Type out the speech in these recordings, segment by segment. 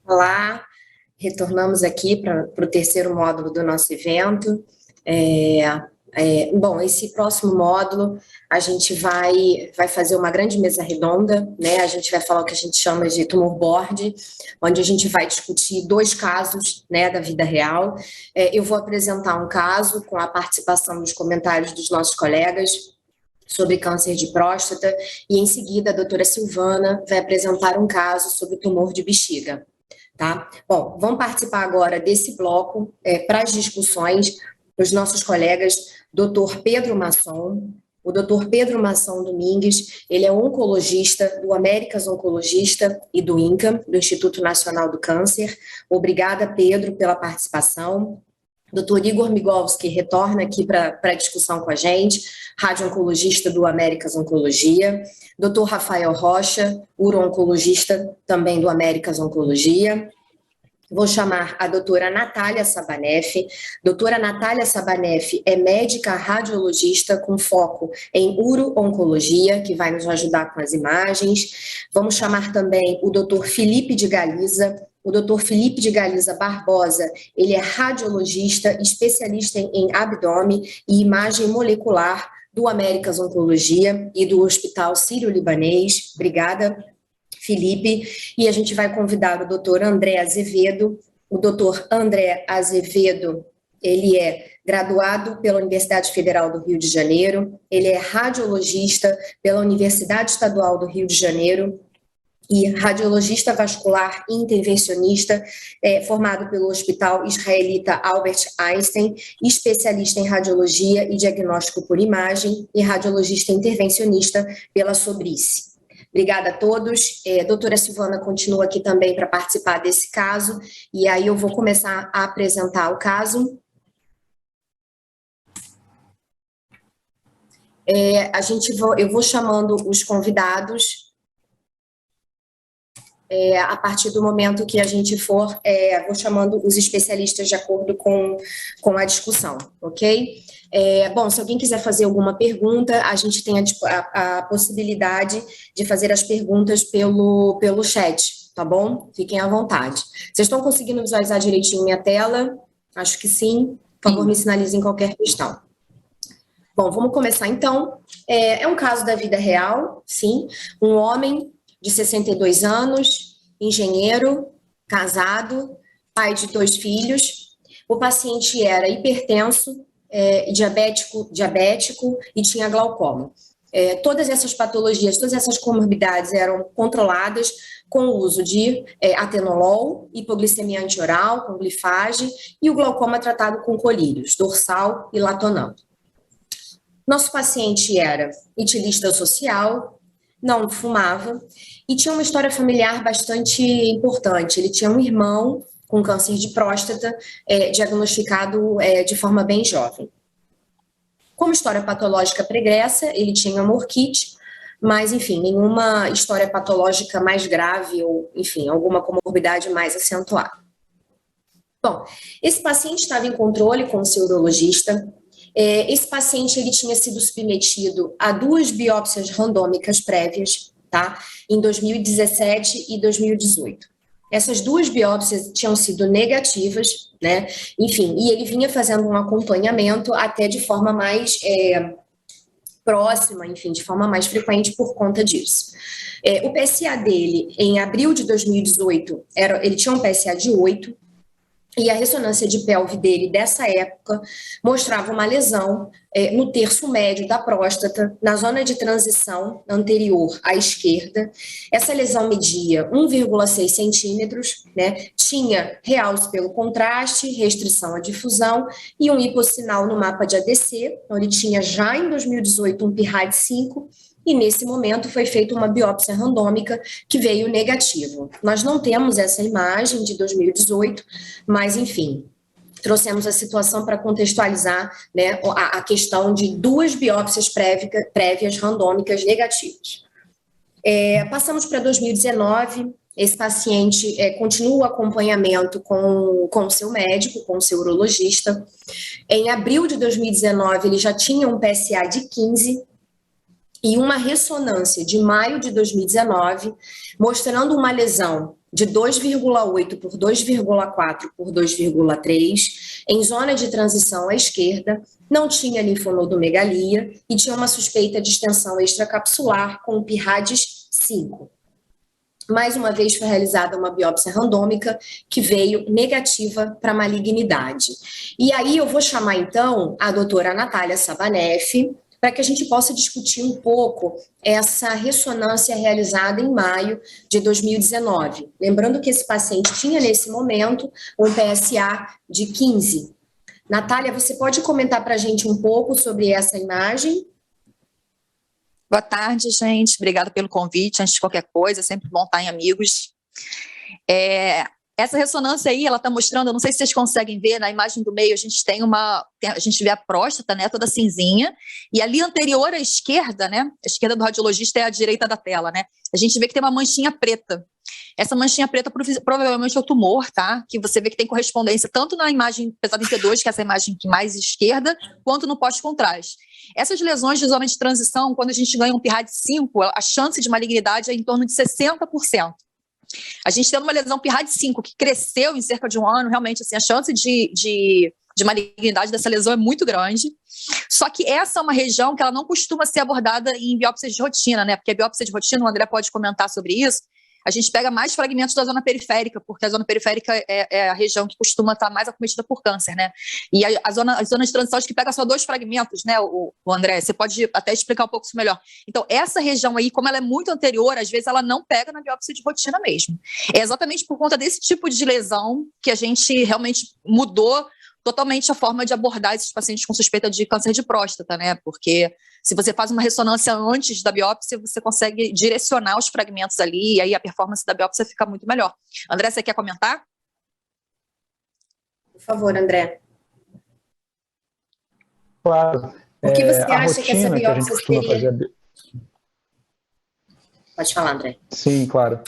Olá, retornamos aqui para o terceiro módulo do nosso evento. Bom, esse próximo módulo a gente vai fazer uma grande mesa redonda, né? A gente vai falar o que a gente chama de tumor board, onde a gente vai discutir dois casos, né, da vida real. Eu vou apresentar um caso com a participação dos comentários dos nossos colegas sobre câncer de próstata e, em seguida, a doutora Silvana vai apresentar um caso sobre tumor de bexiga. Tá? Bom, vamos participar agora desse bloco para as discussões os nossos colegas, Dr. Pedro Masson. O Dr. Pedro Masson Domingues, ele é oncologista do Américas Oncologista e do INCA, do Instituto Nacional do Câncer. Obrigada, Pedro, pela participação. Dr. Igor Migovski retorna aqui para a discussão com a gente, radio-oncologista do Américas Oncologia. Dr. Rafael Rocha, uro-oncologista também do Américas Oncologia. Vou chamar a doutora Natália Sabaneff. Doutora Natália Sabaneff é médica radiologista com foco em uro-oncologia, que vai nos ajudar com as imagens. Vamos chamar também o doutor Felipe de Galiza. O doutor Felipe de Galiza Barbosa, ele é radiologista, especialista em abdômen e imagem molecular do Américas Oncologia e do Hospital Sírio-Libanês. Obrigada, Felipe. E a gente vai convidar o doutor André Azevedo. O doutor André Azevedo, ele é graduado pela Universidade Federal do Rio de Janeiro, ele é radiologista pela Universidade Estadual do Rio de Janeiro, e radiologista vascular e intervencionista, formado pelo Hospital Israelita Albert Einstein, especialista em radiologia e diagnóstico por imagem e radiologista intervencionista pela Sobrice. Obrigada a todos. Doutora Silvana continua aqui também para participar desse caso, e aí eu vou começar a apresentar o caso. Eu vou chamando os convidados a partir do momento que a gente for, vou chamando os especialistas de acordo com a discussão, ok? Bom, se alguém quiser fazer alguma pergunta, a gente tem a possibilidade de fazer as perguntas pelo chat, tá bom? Fiquem à vontade. Vocês estão conseguindo visualizar direitinho minha tela? Acho que sim. Por favor, me sinalizem qualquer questão. Bom, vamos começar então. É um caso da vida real, sim. Um homem de 62 anos, engenheiro, casado, pai de 2 filhos. O paciente era hipertenso, diabético e tinha glaucoma. Todas essas patologias, todas essas comorbidades eram controladas com o uso de atenolol, hipoglicemia antioral, com glifage, e o glaucoma tratado com colírios, dorsal e latonal. Nosso paciente era etilista social, não fumava e tinha uma história familiar bastante importante. Ele tinha um irmão com câncer de próstata, diagnosticado de forma bem jovem. Como história patológica pregressa, ele tinha morquite, mas, enfim, nenhuma história patológica mais grave ou, enfim, alguma comorbidade mais acentuada. Bom, esse paciente estava em controle com o seu urologista. Esse paciente ele tinha sido submetido a 2 biópsias randômicas prévias, tá? Em 2017 e 2018. Essas 2 biópsias tinham sido negativas, né? Enfim, e ele vinha fazendo um acompanhamento até de forma mais próxima, enfim, de forma mais frequente por conta disso. O PSA dele, em abril de 2018, ele tinha um PSA de 8, e a ressonância de pelve dele, dessa época, mostrava uma lesão no terço médio da próstata, na zona de transição anterior à esquerda. Essa lesão media 1,6 centímetros, né? Tinha realce pelo contraste, restrição à difusão e um hipossinal no mapa de ADC. Então, ele tinha já em 2018 um PIRAD 5, e nesse momento foi feita uma biópsia randômica que veio negativo. Nós não temos essa imagem de 2018, mas, enfim, trouxemos a situação para contextualizar, né, a questão de 2 biópsias prévias randômicas negativas. Passamos para 2019, esse paciente continua o acompanhamento com o seu médico, com o seu urologista. Em abril de 2019, ele já tinha um PSA de 15, e uma ressonância de maio de 2019, mostrando uma lesão de 2,8 por 2,4 por 2,3, em zona de transição à esquerda, não tinha linfonodomegalia e tinha uma suspeita de extensão extracapsular com PIRADS 5. Mais uma vez foi realizada uma biópsia randômica que veio negativa para malignidade. E aí eu vou chamar então a doutora Natália Sabaneff, para que a gente possa discutir um pouco essa ressonância realizada em maio de 2019. Lembrando que esse paciente tinha, nesse momento, um PSA de 15. Natália, você pode comentar para a gente um pouco sobre essa imagem? Boa tarde, gente. Obrigada pelo convite. Antes de qualquer coisa, é sempre bom estar em amigos. Essa ressonância aí, ela está mostrando, eu não sei se vocês conseguem ver, na imagem do meio, a gente vê a próstata, né, toda cinzinha, e ali anterior à esquerda, né, a esquerda do radiologista é a direita da tela, né, a gente vê que tem uma manchinha preta. Essa manchinha preta provavelmente é o tumor, tá? Que você vê que tem correspondência tanto na imagem pesada em T2, que é essa imagem que mais esquerda, quanto no pós-contraste. Essas lesões de zona de transição, quando a gente ganha um PIRAD 5, a chance de malignidade é em torno de 60%. A gente tendo uma lesão PIRAD 5 que cresceu em cerca de um ano, realmente, assim, a chance de malignidade dessa lesão é muito grande. Só que essa é uma região que ela não costuma ser abordada em biópsias de rotina, né? Porque a biópsia de rotina, o André pode comentar sobre isso, a gente pega mais fragmentos da zona periférica, porque a zona periférica é a região que costuma estar mais acometida por câncer, né? E as zonas de transição, acho que pega só 2 fragmentos, né, o André? Você pode até explicar um pouco isso melhor. Então, essa região aí, como ela é muito anterior, às vezes ela não pega na biópsia de rotina mesmo. É exatamente por conta desse tipo de lesão que a gente realmente mudou totalmente a forma de abordar esses pacientes com suspeita de câncer de próstata, né? Porque se você faz uma ressonância antes da biópsia, você consegue direcionar os fragmentos ali e aí a performance da biópsia fica muito melhor. André, você quer comentar? Por favor, André. Claro. O que você acha que essa que a gente costuma seria? fazer... Pode falar, André. Sim, claro.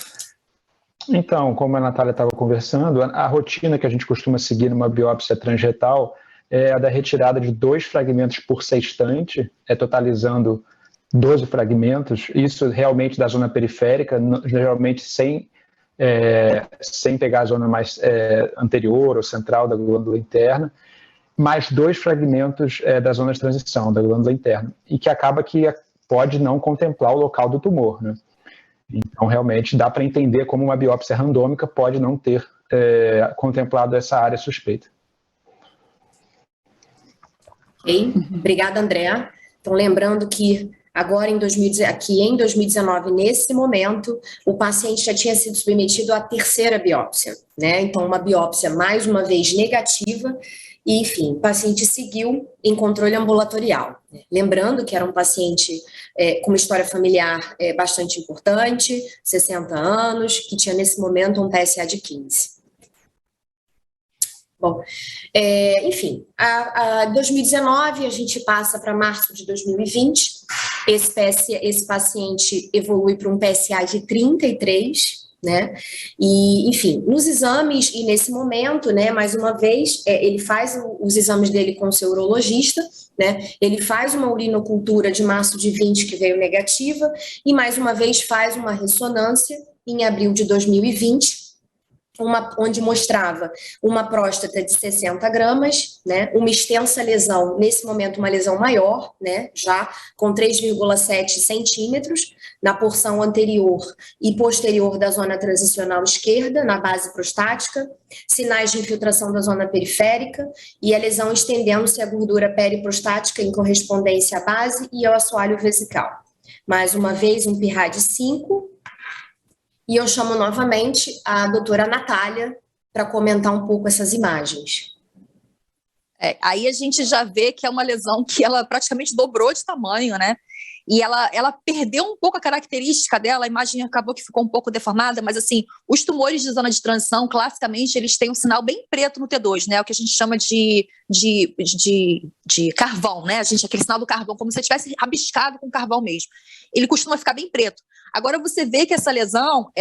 Então, como a Natália estava conversando, a rotina que a gente costuma seguir numa biópsia transretal é a da retirada de 2 fragmentos por sextante, totalizando 12 fragmentos, isso realmente da zona periférica, geralmente sem pegar a zona mais anterior ou central da glândula interna, mais 2 fragmentos da zona de transição, da glândula interna, e que acaba que pode não contemplar o local do tumor, né? Então, realmente, dá para entender como uma biópsia randômica pode não ter contemplado essa área suspeita. Ok, obrigada, André. Então, lembrando que agora, em 2019, nesse momento, o paciente já tinha sido submetido à 3ª biópsia, né? Então, uma biópsia, mais uma vez, negativa, e, enfim, o paciente seguiu em controle ambulatorial. Lembrando que era um paciente com uma história familiar bastante importante, 60 anos, que tinha, nesse momento, um PSA de 15. Bom, enfim, a 2019 a gente passa para março de 2020, esse paciente evolui para um PSA de 33, né? E, enfim, nos exames, e nesse momento, né, mais uma vez, ele faz os exames dele com o seu urologista, né? Ele faz uma urinocultura de março de 20 que veio negativa, e mais uma vez faz uma ressonância em abril de 2020, onde mostrava uma próstata de 60 gramas, né, uma extensa lesão, nesse momento uma lesão maior, né, já com 3,7 centímetros, na porção anterior e posterior da zona transicional esquerda, na base prostática, sinais de infiltração da zona periférica e a lesão estendendo-se à gordura periprostática em correspondência à base e ao assoalho vesical. Mais uma vez, um PIRAD 5, e eu chamo novamente a doutora Natália para comentar um pouco essas imagens. Aí a gente já vê que é uma lesão que ela praticamente dobrou de tamanho, né? E ela perdeu um pouco a característica dela, a imagem acabou que ficou um pouco deformada, mas assim, os tumores de zona de transição, classicamente, eles têm um sinal bem preto no T2, né? O que a gente chama de carvão, né? Aquele sinal do carvão, como se tivesse rabiscado com carvão mesmo. Ele costuma ficar bem preto. Agora você vê que essa lesão,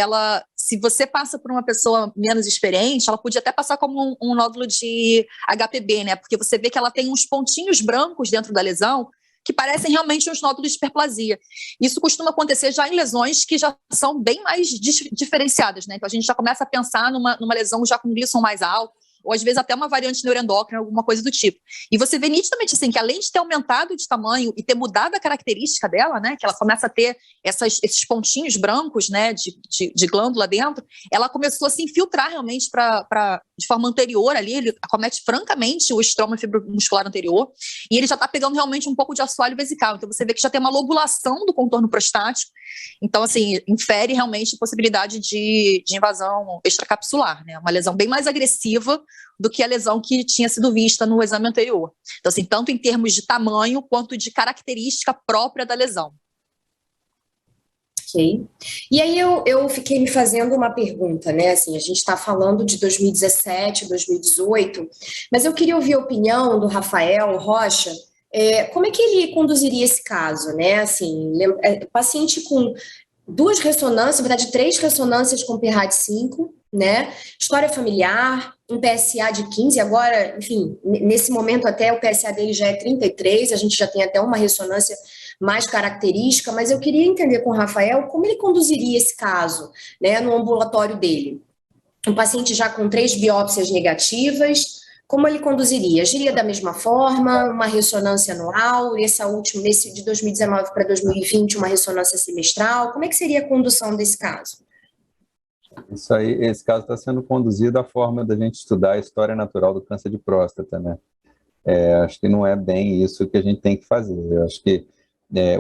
se você passa por uma pessoa menos experiente, ela podia até passar como um nódulo de HPB, né? Porque você vê que ela tem uns pontinhos brancos dentro da lesão, que parecem realmente uns nódulos de hiperplasia. Isso costuma acontecer já em lesões que já são bem mais diferenciadas, né? Então a gente já começa a pensar numa lesão já com glisson mais alto, ou às vezes até uma variante neuroendócrina, alguma coisa do tipo. E você vê nitidamente assim, que além de ter aumentado de tamanho e ter mudado a característica dela, né, que ela começa a ter esses pontinhos brancos, né, de glândula dentro, ela começou a se infiltrar realmente de forma anterior ali, ele acomete francamente o estroma fibromuscular anterior, e ele já está pegando realmente um pouco de assoalho vesical. Então você vê que já tem uma lobulação do contorno prostático, então assim, infere realmente a possibilidade de invasão extracapsular, né, uma lesão bem mais agressiva do que a lesão que tinha sido vista no exame anterior. Então, assim, tanto em termos de tamanho quanto de característica própria da lesão. Ok. E aí eu fiquei me fazendo uma pergunta, né? Assim, a gente está falando de 2017, 2018, mas eu queria ouvir a opinião do Rafael Rocha. Como é que ele conduziria esse caso, né? Assim, paciente com 2 ressonâncias, na verdade 3 ressonâncias com PRAD5, né? História familiar, um PSA de 15, agora, enfim, nesse momento até o PSA dele já é 33, a gente já tem até uma ressonância mais característica, mas eu queria entender com o Rafael como ele conduziria esse caso, né, no ambulatório dele. Um paciente já com 3 biópsias negativas, como ele conduziria? Agiria da mesma forma, uma ressonância anual, nesse de 2019 para 2020, uma ressonância semestral? Como é que seria a condução desse caso? Isso aí, esse caso está sendo conduzido da forma da gente estudar a história natural do câncer de próstata, né? Acho que não é bem isso que a gente tem que fazer. Eu acho que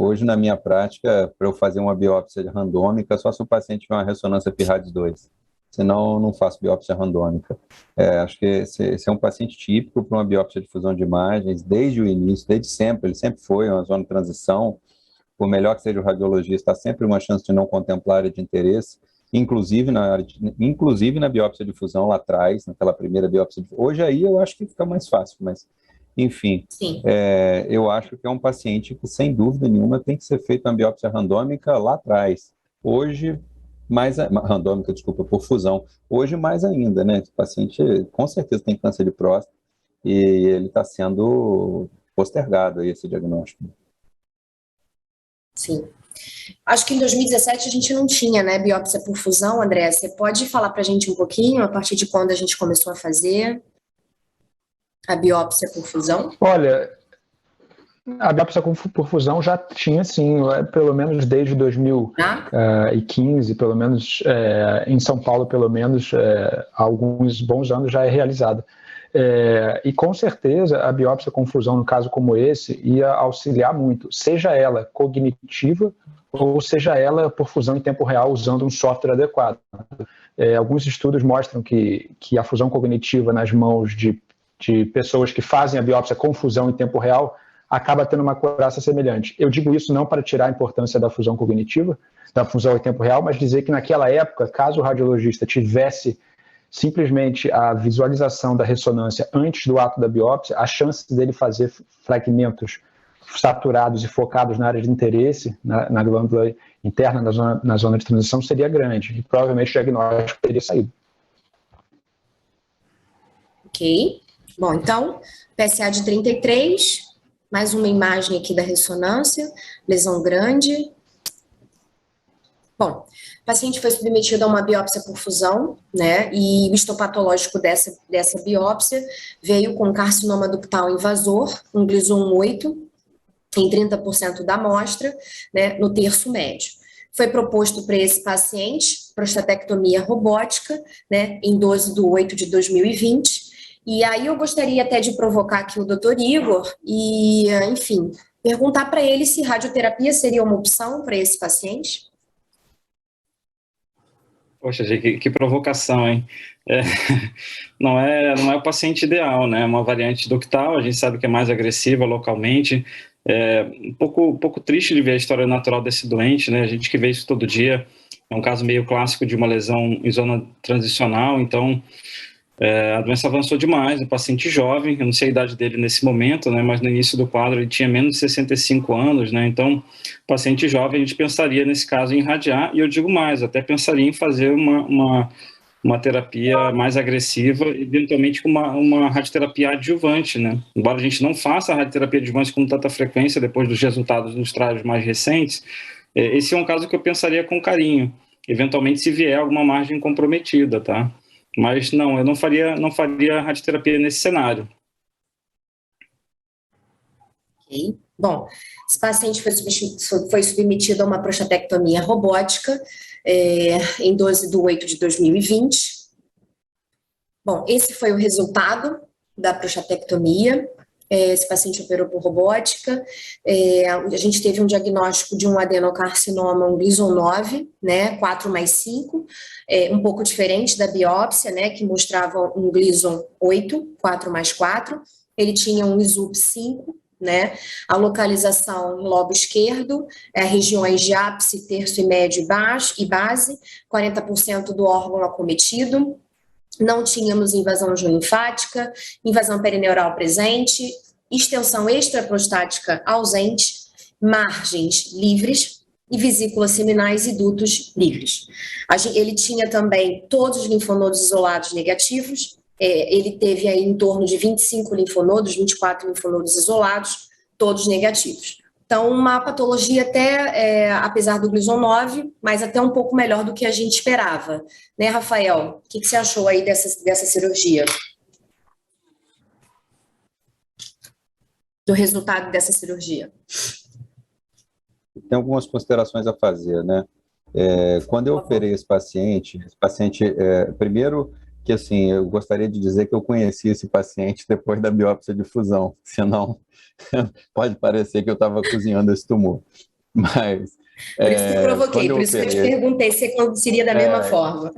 hoje na minha prática, para eu fazer uma biópsia randômica, só se o paciente tiver uma ressonância PIRADS2. Senão, eu não faço biópsia randômica. Acho que esse é um paciente típico para uma biópsia de fusão de imagens, desde o início, desde sempre. Ele sempre foi uma zona de transição. Por melhor que seja o radiologista, há sempre uma chance de não contemplar área de interesse, inclusive na biópsia de fusão lá atrás, naquela primeira biópsia. Hoje aí eu acho que fica mais fácil, mas, enfim, eu acho que é um paciente que, sem dúvida nenhuma, tem que ser feita uma biópsia randômica lá atrás. Hoje, randômica, desculpa, por fusão. Hoje, mais ainda, né? O paciente, com certeza, tem câncer de próstata e ele está sendo postergado aí, esse diagnóstico. Sim. Acho que em 2017 a gente não tinha, né, biópsia por fusão, André. Você pode falar para a gente um pouquinho, a partir de quando a gente começou a fazer a biópsia por fusão? Olha, a biópsia por fusão já tinha, sim, pelo menos desde 2015, pelo menos em São Paulo, pelo menos há alguns bons anos já é realizada. E com certeza a biópsia com fusão, no caso como esse, ia auxiliar muito, seja ela cognitiva ou seja ela por fusão em tempo real usando um software adequado. Alguns estudos mostram que a fusão cognitiva nas mãos de pessoas que fazem a biópsia com fusão em tempo real acaba tendo uma acurácia semelhante. Eu digo isso não para tirar a importância da fusão cognitiva, da fusão em tempo real, mas dizer que naquela época, caso o radiologista tivesse simplesmente a visualização da ressonância antes do ato da biópsia, a chance dele fazer fragmentos saturados e focados na área de interesse, na glândula interna, na zona de transição, seria grande. E provavelmente o diagnóstico teria saído. Ok. Bom, então, PSA de 33, mais uma imagem aqui da ressonância, lesão grande. Bom, o paciente foi submetido a uma biópsia por fusão, né, e o histopatológico dessa biópsia veio com carcinoma ductal invasor, um Gleason 8, em 30% da amostra, né, no terço médio. Foi proposto para esse paciente prostatectomia robótica, né, em 12/8/2020, e aí eu gostaria até de provocar aqui o doutor Igor e, enfim, perguntar para ele se radioterapia seria uma opção para esse paciente. Poxa, gente, que provocação, hein? Não é o paciente ideal, né? É uma variante ductal, a gente sabe que é mais agressiva localmente. Um pouco triste de ver a história natural desse doente, né? A gente que vê isso todo dia. É um caso meio clássico de uma lesão em zona transicional, então a doença avançou demais, um paciente jovem, eu não sei a idade dele nesse momento, né, mas no início do quadro ele tinha menos de 65 anos, né, então, paciente jovem, a gente pensaria nesse caso em irradiar, e eu digo mais, até pensaria em fazer uma uma terapia mais agressiva, eventualmente com uma radioterapia adjuvante, né? Embora a gente não faça a radioterapia adjuvante com tanta frequência depois dos resultados dos trials mais recentes, esse é um caso que eu pensaria com carinho, eventualmente se vier alguma margem comprometida, tá? Mas não, eu não faria radioterapia nesse cenário. Ok. Bom, esse paciente foi submetido a uma prostatectomia robótica em 12/8/2020. Bom, esse foi o resultado da prostatectomia. Esse paciente operou por robótica. A gente teve um diagnóstico de um adenocarcinoma, um Gleason 9, né, 4+5, um pouco diferente da biópsia, né, que mostrava um Gleason 8, 4+4. Ele tinha um ISUP 5, né, a localização no lobo esquerdo, regiões de ápice, terço e médio e base, 40% do órgão acometido. Não tínhamos invasão linfática, invasão perineural presente, extensão extraprostática ausente, margens livres e vesículas seminais e dutos livres. Ele tinha também todos os linfonodos isolados negativos, ele teve aí em torno de 25 linfonodos, 24 linfonodos isolados, todos negativos. Então, uma patologia até, apesar do Gleason 9, mas até um pouco melhor do que a gente esperava. Né, Rafael? O que você achou aí dessa cirurgia? Do resultado dessa cirurgia? Tem algumas considerações a fazer, né? Quando eu operei esse paciente, primeiro que assim, eu gostaria de dizer que eu conheci esse paciente depois da biópsia de fusão, senão pode parecer que eu estava cozinhando esse tumor. Mas por isso que eu provoquei, por isso que eu te perguntei se seria da mesma forma.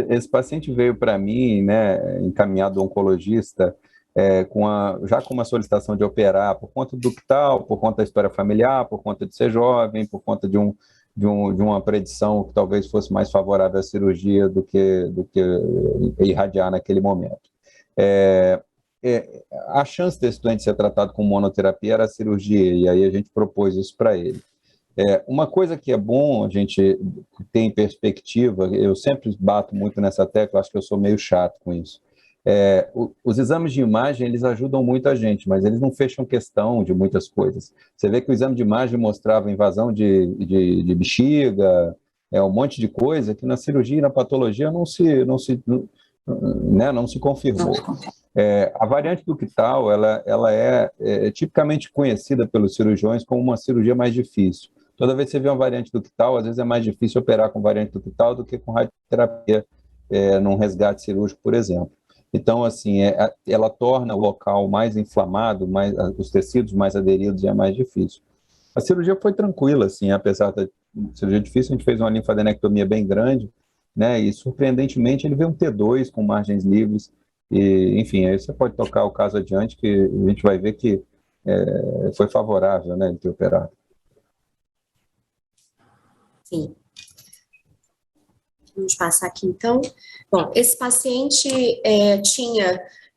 Esse paciente veio para mim, né, encaminhado ao oncologista, já com uma solicitação de operar por conta do ductal, por conta da história familiar, por conta de ser jovem, por conta de uma predição que talvez fosse mais favorável à cirurgia do que irradiar naquele momento. A chance desse doente ser tratado com monoterapia era a cirurgia, e aí a gente propôs isso para ele. Uma coisa que é bom a gente ter em perspectiva, eu sempre bato muito nessa tecla, acho que eu sou meio chato com isso. Os exames de imagem, eles ajudam muito a gente, mas eles não fecham questão de muitas coisas. Você vê que o exame de imagem mostrava invasão de bexiga, um monte de coisa que na cirurgia e na patologia não se confirmou. A variante ductal, ela é tipicamente conhecida pelos cirurgiões como uma cirurgia mais difícil. Toda vez que você vê uma variante ductal, às vezes é mais difícil operar com variante ductal do que com radioterapia num resgate cirúrgico, por exemplo. Então, assim, ela torna o local mais inflamado, os tecidos mais aderidos, e é mais difícil. A cirurgia foi tranquila, assim, apesar da cirurgia difícil, a gente fez uma linfadenectomia bem grande, né, e surpreendentemente ele veio um T2 com margens livres, e, enfim, aí você pode tocar o caso adiante, que a gente vai ver que foi favorável, né, ele ter operado. Sim. Vamos passar aqui, então. Bom, esse paciente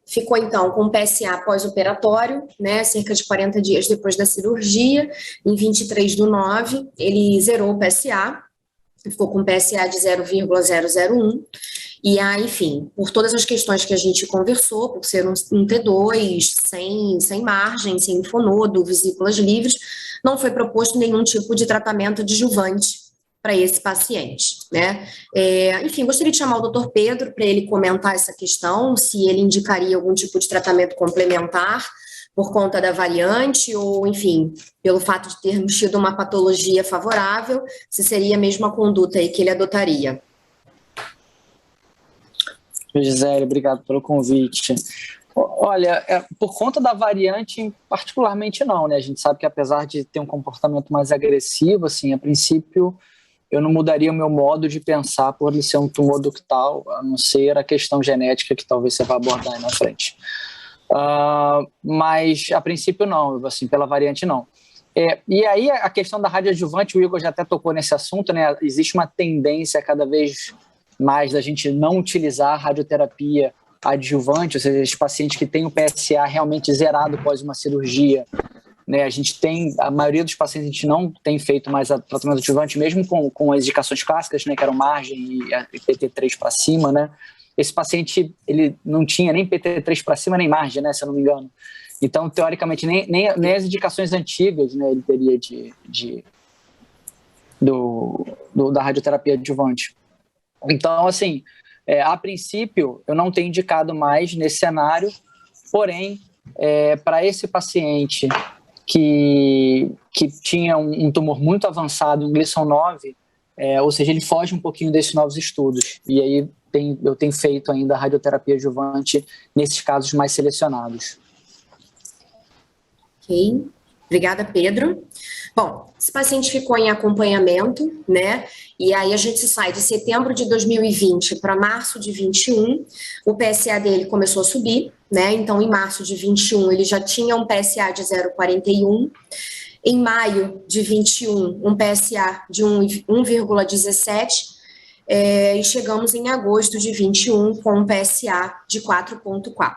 ficou, então, com PSA pós-operatório, né, cerca de 40 dias depois da cirurgia, em 23/9, ele zerou o PSA, ficou com PSA de 0,001, e aí, enfim, por todas as questões que a gente conversou, por ser um T2, sem margem, sem linfonodo, vesículas livres, não foi proposto nenhum tipo de tratamento adjuvante para esse paciente, né? Enfim, gostaria de chamar o Dr. Pedro para ele comentar essa questão, se ele indicaria algum tipo de tratamento complementar por conta da variante ou, enfim, pelo fato de termos tido uma patologia favorável, se seria a mesma conduta aí que ele adotaria. Gisele, obrigado pelo convite. Olha, por conta da variante, particularmente não, né? A gente sabe que apesar de ter um comportamento mais agressivo, assim, a princípio, eu não mudaria o meu modo de pensar por ele ser um tumor ductal, a não ser a questão genética que talvez você vá abordar aí na frente. Mas, a princípio, não, assim, pela variante, não. E aí, a questão da radioadjuvante, o Igor já até tocou nesse assunto, né? Existe uma tendência cada vez mais da gente não utilizar a radioterapia adjuvante, ou seja, esses pacientes que têm o PSA realmente zerado após uma cirurgia, né? A maioria dos pacientes a gente não tem feito mais tratamento adjuvante, mesmo com as indicações clássicas, né, que eram margem e PT3 para cima, né? Esse paciente, ele não tinha nem PT3 para cima, nem margem, né, se eu não me engano. Então, teoricamente, nem as indicações antigas, né, ele teria da radioterapia adjuvante. Então, assim, a princípio, eu não tenho indicado mais nesse cenário, porém, para esse paciente que tinha um tumor muito avançado, um Gleason 9, ou seja, ele foge um pouquinho desses novos estudos. E aí eu tenho feito ainda a radioterapia adjuvante nesses casos mais selecionados. Ok. Obrigada, Pedro. Bom, esse paciente ficou em acompanhamento, né? E aí a gente sai de setembro de 2020 para março de 21, o PSA dele começou a subir, né? Então, em março de 21, ele já tinha um PSA de 0,41. Em maio de 21, um PSA de 1,17. E chegamos em agosto de 21 com um PSA de 4,4.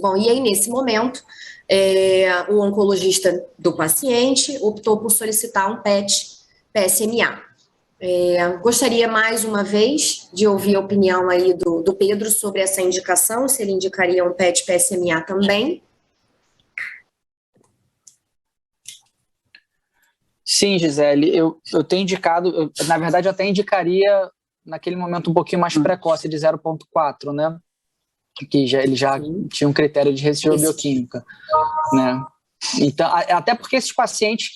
Bom, e aí nesse momento, o oncologista do paciente optou por solicitar um PET-PSMA. Gostaria mais uma vez de ouvir a opinião aí do Pedro sobre essa indicação, se ele indicaria um PET-PSMA também. Sim, Gisele, eu tenho indicado, na verdade eu até indicaria naquele momento um pouquinho mais precoce de 0,4, né? Que ele já tinha um critério de resistência bioquímica, né? Então, até porque esses pacientes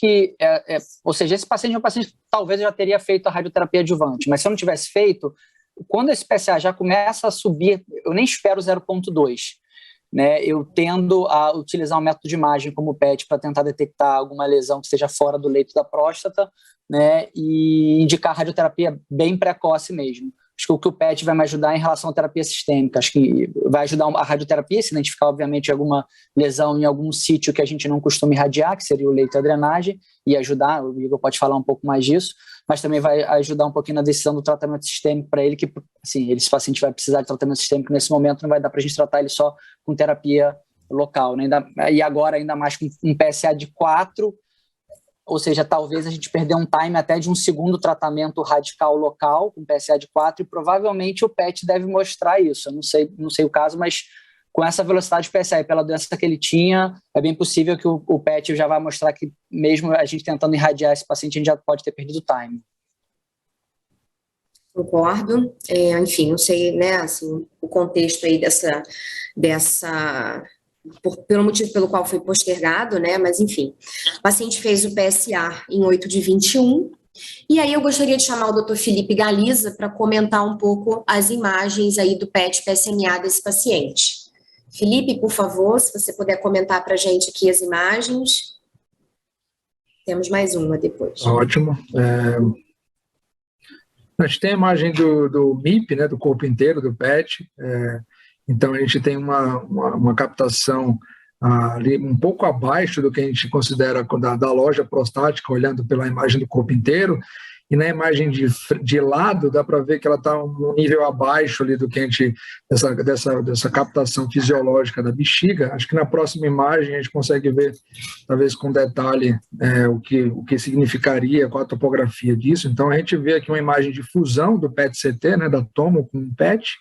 ou seja, esse paciente é um paciente que talvez já teria feito a radioterapia adjuvante, mas se eu não tivesse feito, quando esse PSA já começa a subir, eu nem espero 0,2, né? Eu tendo a utilizar um método de imagem como o PET para tentar detectar alguma lesão que esteja fora do leito da próstata, né? E indicar a radioterapia bem precoce mesmo. Acho que o que o PET vai me ajudar em relação à terapia sistêmica. Acho que vai ajudar a radioterapia, se identificar, obviamente, alguma lesão em algum sítio que a gente não costuma irradiar, que seria o leito e a drenagem, e ajudar, o Igor pode falar um pouco mais disso, mas também vai ajudar um pouquinho na decisão do tratamento sistêmico para ele, que, assim, esse paciente vai precisar de tratamento sistêmico nesse momento, não vai dar para a gente tratar ele só com terapia local, né? E agora, ainda mais com um PSA de 4, ou seja, talvez a gente perder um time até de um segundo tratamento radical local, com PSA de 4, e provavelmente o PET deve mostrar isso. Eu não sei o caso, mas com essa velocidade de PSA e pela doença que ele tinha, é bem possível que o PET já vai mostrar que mesmo a gente tentando irradiar esse paciente, a gente já pode ter perdido o time. Concordo. Enfim, não sei, né, assim, o contexto aí pelo motivo pelo qual foi postergado, né, mas enfim. O paciente fez o PSA em 8 de 21, e aí eu gostaria de chamar o Dr. Felipe Galiza para comentar um pouco as imagens aí do PET-PSMA desse paciente. Felipe, por favor, se você puder comentar para a gente aqui as imagens. Temos mais uma depois. Ótimo. A gente tem a imagem do MIP, né, do corpo inteiro, do PET. Então, a gente tem uma captação ali um pouco abaixo do que a gente considera da loja prostática, olhando pela imagem do corpo inteiro, e na imagem de lado dá para ver que ela está um nível abaixo ali do que a gente, dessa captação fisiológica da bexiga. Acho que na próxima imagem a gente consegue ver, talvez com detalhe, o que significaria, qual a topografia disso. Então, a gente vê aqui uma imagem de fusão do PET-CT, né, da tomo com o PET,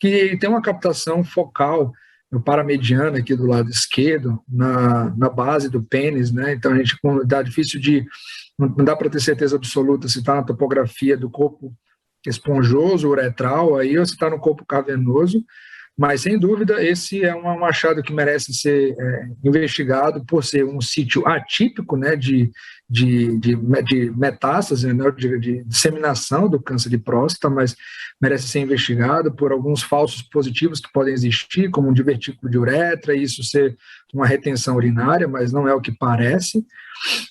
que tem uma captação focal no paramediano aqui do lado esquerdo, na base do pênis, né? Então a gente dá difícil não dá para ter certeza absoluta se está na topografia do corpo esponjoso, uretral, aí, ou se está no corpo cavernoso, mas sem dúvida esse é um achado que merece ser investigado por ser um sítio atípico, né, de metástase, né, de disseminação do câncer de próstata, mas merece ser investigado por alguns falsos positivos que podem existir, como um divertículo de uretra, e isso ser uma retenção urinária, mas não é o que parece,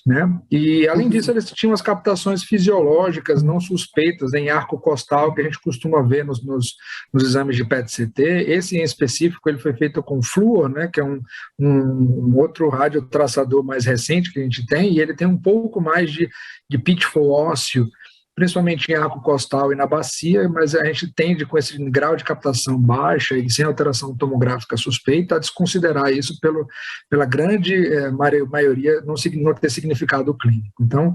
né? E além disso, eles tinham as captações fisiológicas não suspeitas em arco costal que a gente costuma ver nos exames de PET-CT. Esse em específico ele foi feito com flúor, né, que é um outro radiotraçador mais recente que a gente tem, e ele tem um pouco mais de pitfall ósseo principalmente em arco costal e na bacia, mas a gente tende, com esse grau de captação baixa e sem alteração tomográfica suspeita, a desconsiderar isso pela grande maioria não ter significado clínico. Então,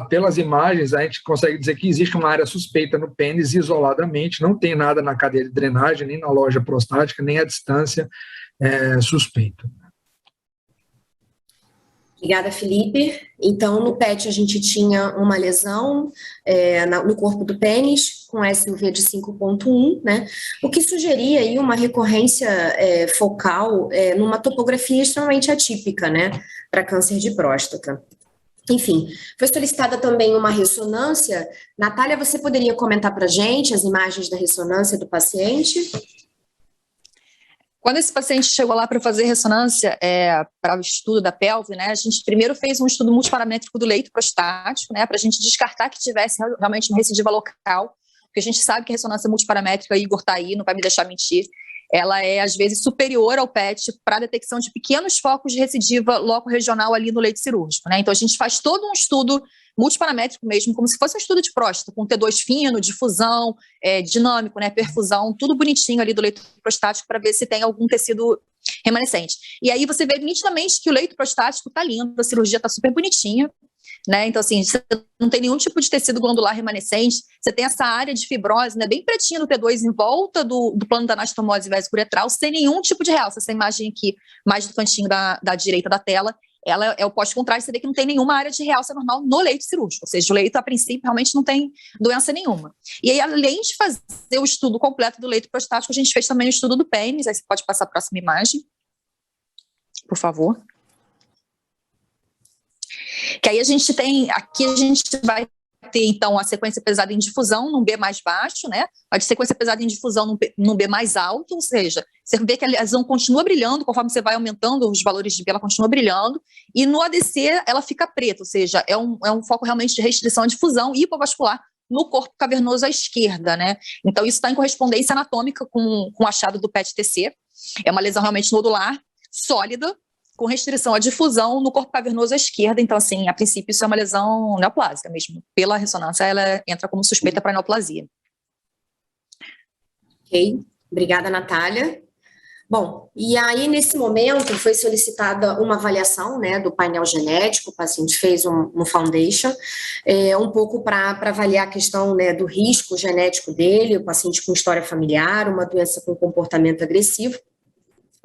pelas imagens, a gente consegue dizer que existe uma área suspeita no pênis isoladamente, não tem nada na cadeia de drenagem, nem na loja prostática, nem à distância suspeito. Obrigada, Felipe. Então, no PET, a gente tinha uma lesão no corpo do pênis, com SUV de 5,1, né? O que sugeria aí uma recorrência focal numa topografia extremamente atípica, né? Para câncer de próstata. Enfim, foi solicitada também uma ressonância. Natália, você poderia comentar para a gente as imagens da ressonância do paciente? Quando esse paciente chegou lá para fazer ressonância para o estudo da pelve, né, a gente primeiro fez um estudo multiparamétrico do leito prostático, né, para a gente descartar que tivesse realmente uma recidiva local, porque a gente sabe que a ressonância multiparamétrica, Igor está aí, não vai me deixar mentir, ela é, às vezes, superior ao PET para a detecção de pequenos focos de recidiva loco-regional ali no leito cirúrgico, né? Então, a gente faz todo um estudo multiparamétrico mesmo, como se fosse um estudo de próstata, com T2 fino, difusão, dinâmico, né, perfusão, tudo bonitinho ali do leito prostático para ver se tem algum tecido remanescente. E aí você vê nitidamente que o leito prostático está lindo, a cirurgia está super bonitinha, né? Então, assim, você não tem nenhum tipo de tecido glandular remanescente, você tem essa área de fibrose, né, bem pretinha no T2 em volta do plano da anastomose vesicuretral, sem nenhum tipo de realce. Essa imagem aqui, mais do cantinho da direita da tela, ela é o pós-contraste, você vê que não tem nenhuma área de realce normal no leito cirúrgico, ou seja, o leito, a princípio, realmente não tem doença nenhuma. E aí, além de fazer o estudo completo do leito prostático, a gente fez também o estudo do pênis. Aí você pode passar a próxima imagem, por favor. Que aí a gente tem, aqui a gente vai ter, então, a sequência pesada em difusão num B mais baixo, né? A sequência pesada em difusão num B mais alto, ou seja, você vê que a lesão continua brilhando, conforme você vai aumentando os valores de B, ela continua brilhando, e no ADC ela fica preta, ou seja, é um foco realmente de restrição à difusão hipovascular no corpo cavernoso à esquerda, né? Então, isso está em correspondência anatômica com o achado do PET-TC. É uma lesão realmente nodular, sólida, com restrição à difusão no corpo cavernoso à esquerda. Então, assim, a princípio, isso é uma lesão neoplásica mesmo. Pela ressonância, ela entra como suspeita para neoplasia. Ok, obrigada, Natália. Bom, e aí, nesse momento, foi solicitada uma avaliação, né, do painel genético, o paciente fez um foundation, um pouco para avaliar a questão, né, do risco genético dele, o paciente com história familiar, uma doença com comportamento agressivo,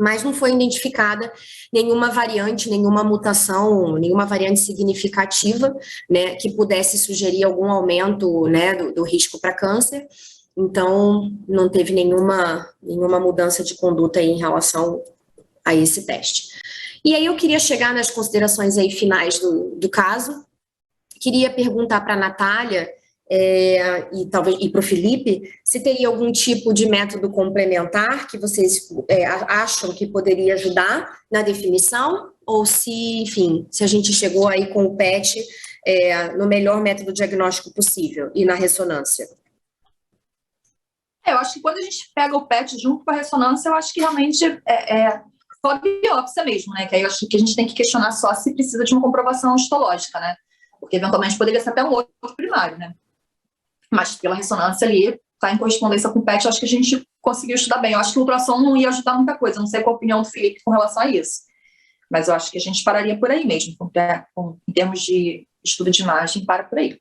mas não foi identificada nenhuma variante, nenhuma mutação, nenhuma variante significativa, né, que pudesse sugerir algum aumento, né, do risco para câncer. Então, não teve nenhuma mudança de conduta aí em relação a esse teste. E aí eu queria chegar nas considerações aí finais do caso. Queria perguntar para a Natália e para o Felipe, se teria algum tipo de método complementar que vocês acham que poderia ajudar na definição, ou se, enfim, se a gente chegou aí com o PET no melhor método diagnóstico possível e na ressonância. Eu acho que quando a gente pega o PET junto com a ressonância, eu acho que realmente é só a biópsia mesmo, né? Que aí eu acho que a gente tem que questionar só se precisa de uma comprovação histológica, né? Porque eventualmente poderia ser até um outro primário, né? Mas pela ressonância ali, está em correspondência com o PET, eu acho que a gente conseguiu estudar bem. Eu acho que o ultrassom não ia ajudar muita coisa, não sei qual a opinião do Felipe com relação a isso. Mas eu acho que a gente pararia por aí mesmo, em termos de estudo de imagem, para por aí.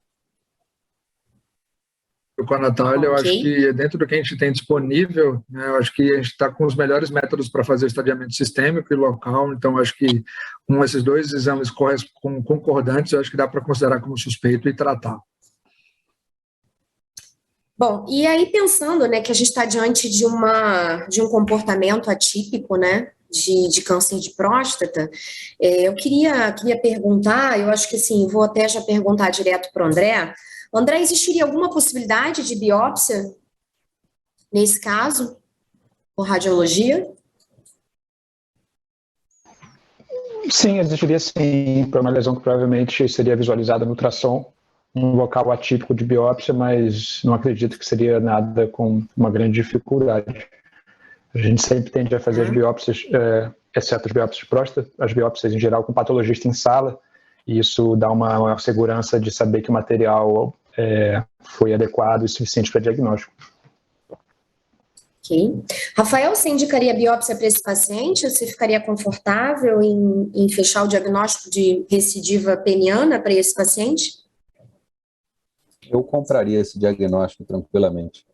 Com a Natália, eu acho que dentro do que a gente tem disponível, né, eu acho que a gente está com os melhores métodos para fazer o estadiamento sistêmico e local, então eu acho que com esses dois exames concordantes, eu acho que dá para considerar como suspeito e tratar. Bom, e aí pensando, né, que a gente está diante de um comportamento atípico, né, de câncer de próstata, eu queria perguntar, eu acho que assim, vou até já perguntar direto para o André. André, existiria alguma possibilidade de biópsia nesse caso, por radiologia? Sim, existiria sim, para uma lesão que provavelmente seria visualizada no ultrassom, um local atípico de biópsia, mas não acredito que seria nada com uma grande dificuldade. A gente sempre tende a fazer as biópsias, exceto as biópsias de próstata, as biópsias em geral com patologista em sala, e isso dá uma segurança de saber que o material foi adequado e suficiente para diagnóstico. Ok. Rafael, você indicaria biópsia para esse paciente? Você ficaria confortável em fechar o diagnóstico de recidiva peniana para esse paciente? Eu compraria esse diagnóstico tranquilamente.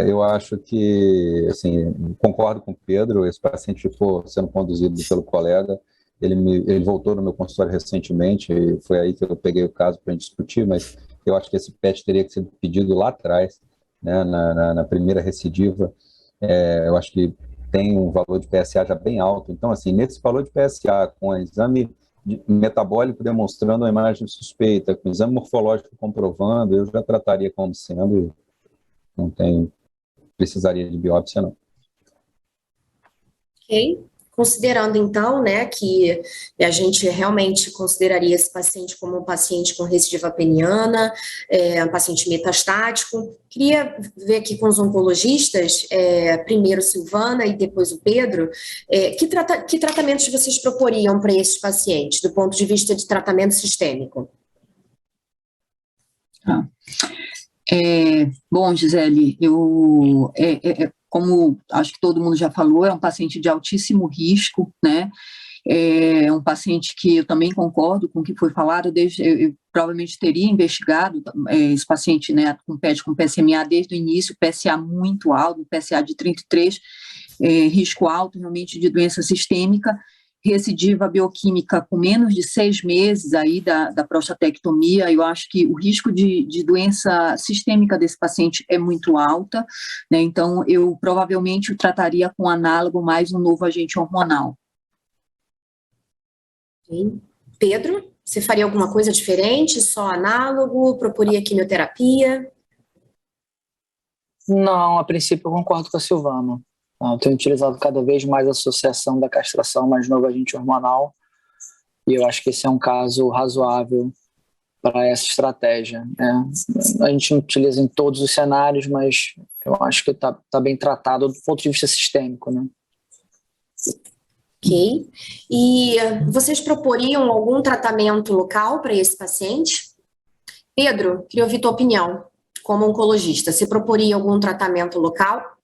Eu acho que, assim, concordo com o Pedro, esse paciente ficou sendo conduzido pelo colega, ele voltou no meu consultório recentemente, e foi aí que eu peguei o caso para a gente discutir, mas eu acho que esse PET teria que ser pedido lá atrás, né, na primeira recidiva. Eu acho que tem um valor de PSA já bem alto, então, assim, nesse valor de PSA, com exame metabólico demonstrando a imagem suspeita, com exame morfológico comprovando, eu já trataria como sendo, não precisaria de biópsia, não. Ok. Considerando, então, né, que a gente realmente consideraria esse paciente como um paciente com recidiva peniana, um paciente metastático, queria ver aqui com os oncologistas, primeiro Silvana e depois o Pedro, que tratamentos vocês proporiam para esses pacientes, do ponto de vista de tratamento sistêmico? Bom, Gisele, como acho que todo mundo já falou, é um paciente de altíssimo risco, né? É um paciente que eu também concordo com o que foi falado, eu provavelmente teria investigado esse paciente, né, com PET, com PSMA desde o início, PSA muito alto, PSA de 33, risco alto realmente de doença sistêmica, recidiva bioquímica com menos de 6 meses aí da prostatectomia. Eu acho que o risco de doença sistêmica desse paciente é muito alta, né? Então eu provavelmente o trataria com análogo mais um novo agente hormonal. Okay. Pedro, você faria alguma coisa diferente, só análogo, proporia quimioterapia? Não, a princípio eu concordo com a Silvana. Eu tenho utilizado cada vez mais a associação da castração mais novo agente hormonal, e eu acho que esse é um caso razoável para essa estratégia, né? A gente não utiliza em todos os cenários, mas eu acho que está bem tratado do ponto de vista sistêmico, né? Ok. E vocês proporiam algum tratamento local para esse paciente? Pedro, queria ouvir tua opinião como oncologista. Você proporia algum tratamento local?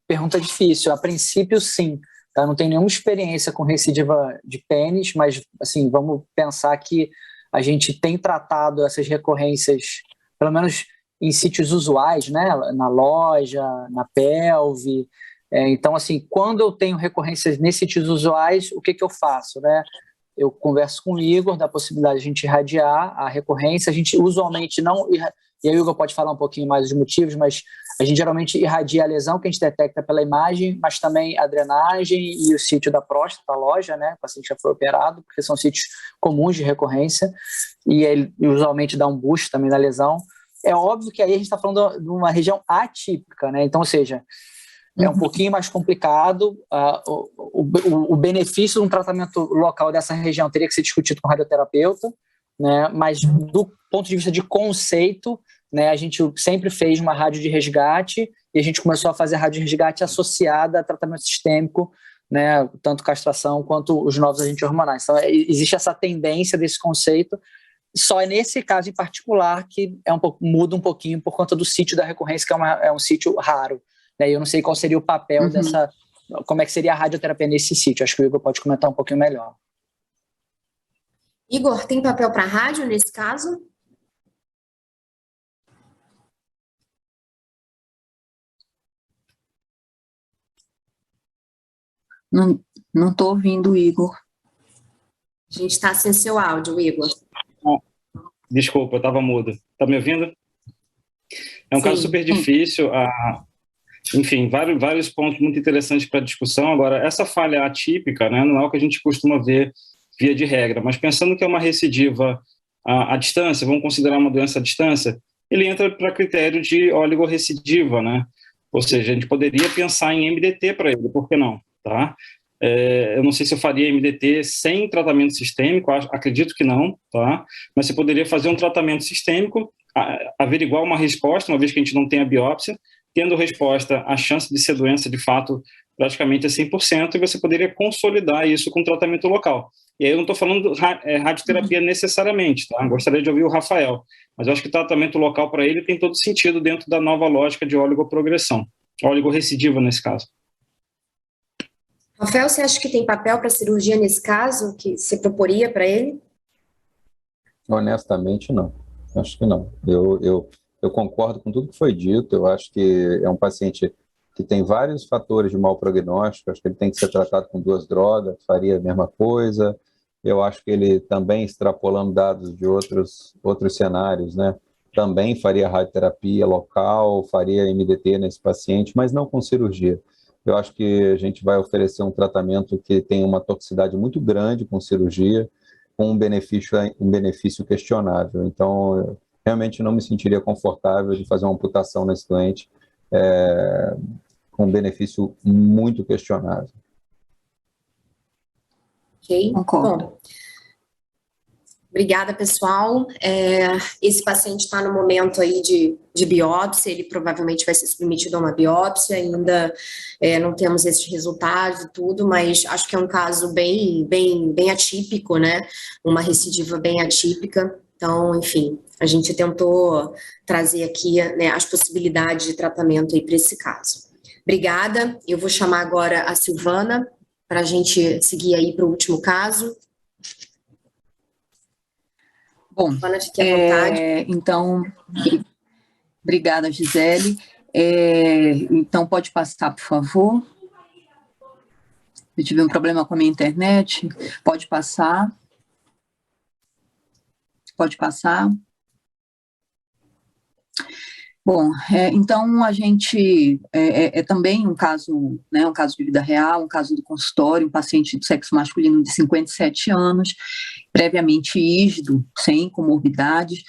Pergunta difícil. A princípio, sim. Tá? Não tenho nenhuma experiência com recidiva de pênis, mas assim, vamos pensar que a gente tem tratado essas recorrências, pelo menos em sítios usuais, né? Na loja, na pelve. Então, assim, quando eu tenho recorrências nesses sítios usuais, o que eu faço, né? Eu converso com o Igor da possibilidade de a gente irradiar a recorrência. A gente usualmente não... E aí o Igor pode falar um pouquinho mais dos motivos, mas a gente geralmente irradia a lesão que a gente detecta pela imagem, mas também a drenagem e o sítio da próstata, a loja, né? O paciente já foi operado, porque são sítios comuns de recorrência, e ele usualmente dá um boost também na lesão. É óbvio que aí a gente está falando de uma região atípica, né? Então, ou seja, é um pouquinho mais complicado. O benefício de um tratamento local dessa região teria que ser discutido com o radioterapeuta, né? Mas do ponto de vista de conceito, né, a gente sempre fez uma rádio de resgate e a gente começou a fazer rádio de resgate associada a tratamento sistêmico, né, tanto castração quanto os novos agentes hormonais. Então, existe essa tendência desse conceito, só é nesse caso em particular que muda um pouquinho por conta do sítio da recorrência, que é um sítio raro. Né, eu não sei qual seria o papel dessa... Como é que seria a radioterapia nesse sítio. Acho que o Igor pode comentar um pouquinho melhor. Igor, tem papel para rádio nesse caso? Não estou ouvindo o Igor. A gente está sem seu áudio, Igor. Desculpa, eu estava mudo. Está me ouvindo? É um caso super difícil. Enfim, vários pontos muito interessantes para discussão. Agora, essa falha atípica, né, não é o que a gente costuma ver via de regra, mas pensando que é uma recidiva à distância, vamos considerar uma doença à distância, ele entra para critério de oligorrecidiva, né? Ou seja, a gente poderia pensar em MDT para ele, por que não? Tá? Eu não sei se eu faria MDT sem tratamento sistêmico, acredito que não, tá? Mas você poderia fazer um tratamento sistêmico, averiguar uma resposta, uma vez que a gente não tem a biópsia, tendo resposta, a chance de ser doença de fato praticamente a 100%, e você poderia consolidar isso com tratamento local. E aí eu não estou falando radioterapia necessariamente, tá? Gostaria de ouvir o Rafael, mas eu acho que tratamento local para ele tem todo sentido dentro da nova lógica de oligoprogressão, oligorrecidiva nesse caso. Rafael, você acha que tem papel para cirurgia nesse caso, que você proporia para ele? Honestamente, não. Acho que não. Eu concordo com tudo que foi dito. Eu acho que é um paciente que tem vários fatores de mau prognóstico. Acho que ele tem que ser tratado com 2 drogas, faria a mesma coisa. Eu acho que ele também, extrapolando dados de outros cenários, né, também faria radioterapia local, faria MDT nesse paciente, mas não com cirurgia. Eu acho que a gente vai oferecer um tratamento que tem uma toxicidade muito grande com cirurgia, com um benefício questionável. Então, eu realmente não me sentiria confortável de fazer uma amputação nesse doente com um benefício muito questionável. Ok, Concordo. bom. Obrigada, pessoal. Esse paciente está no momento aí de biópsia, ele provavelmente vai ser submetido a uma biópsia, ainda não temos esses resultados e tudo, mas acho que é um caso bem atípico, né? Uma recidiva bem atípica. Então, enfim, a gente tentou trazer aqui, né, as possibilidades de tratamento aí para esse caso. Obrigada. Eu vou chamar agora a Silvana para a gente seguir aí para o último caso. Bom, Silvana, fique à vontade. Então, obrigada, Gisele. Então, pode passar, por favor. Eu tive um problema com a minha internet. Pode passar. Pode passar. Bom, então a gente também um caso, né, um caso de vida real, um caso do consultório, um paciente do sexo masculino de 57 anos, previamente ígido, sem comorbidades,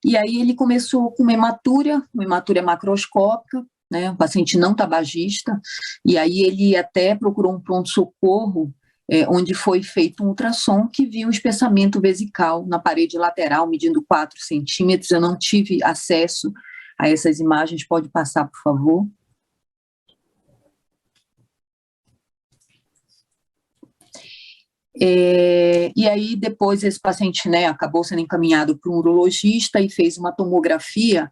e aí ele começou com uma hematúria macroscópica, né, um paciente não tabagista, e aí ele até procurou um pronto-socorro, onde foi feito um ultrassom que viu um espessamento vesical na parede lateral, medindo 4 centímetros. Eu não tive acesso a essas imagens. Pode passar, por favor. E aí, depois, esse paciente, né, acabou sendo encaminhado para um urologista e fez uma tomografia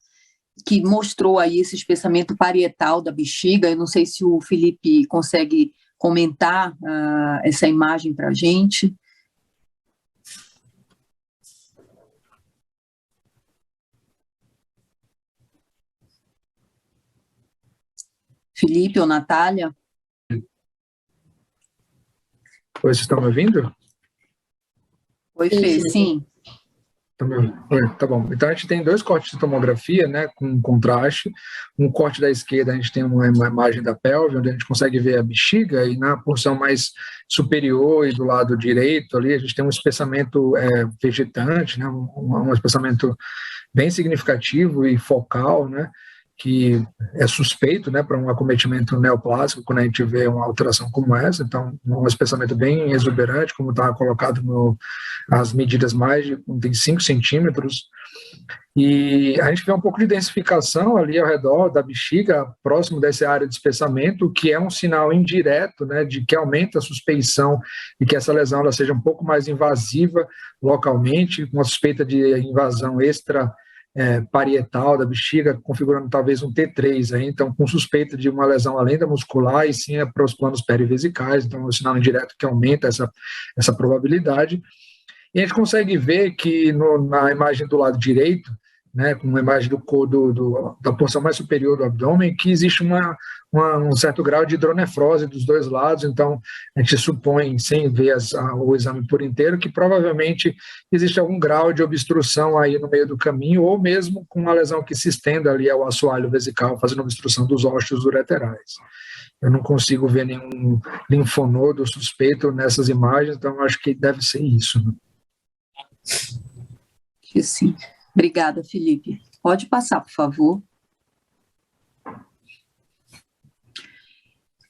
que mostrou aí esse espessamento parietal da bexiga. Eu não sei se o Felipe consegue comentar essa imagem para a gente. Felipe ou Natália? Oi, vocês estão me ouvindo? Oi, Fê, sim. Tá bom. Então a gente tem 2 cortes de tomografia, né, com contraste. Um corte da esquerda a gente tem uma imagem da pelve, onde a gente consegue ver a bexiga, e na porção mais superior e do lado direito ali a gente tem um espessamento vegetante, né, um espessamento bem significativo e focal, né, que é suspeito, né, para um acometimento neoplásico quando a gente vê uma alteração como essa. Então, um espessamento bem exuberante, como está colocado as medidas tem 5 centímetros, e a gente vê um pouco de densificação ali ao redor da bexiga, próximo dessa área de espessamento, que é um sinal indireto, né, de que aumenta a suspeição de que essa lesão ela seja um pouco mais invasiva localmente, com uma suspeita de invasão parietal da bexiga, configurando talvez um T3, aí, então com suspeita de uma lesão além da muscular, e sim para os planos perivesicais. Então é um sinal indireto que aumenta essa probabilidade. E a gente consegue ver que na imagem do lado direito, né, com uma imagem da porção mais superior do abdômen, que existe um certo grau de hidronefrose dos 2 lados. Então, a gente supõe, sem ver o exame por inteiro, que provavelmente existe algum grau de obstrução aí no meio do caminho, ou mesmo com uma lesão que se estenda ali ao assoalho vesical, fazendo obstrução dos ósseos ureterais. Eu não consigo ver nenhum linfonodo suspeito nessas imagens, então acho que deve ser isso, né? Sim. Obrigada, Felipe. Pode passar, por favor.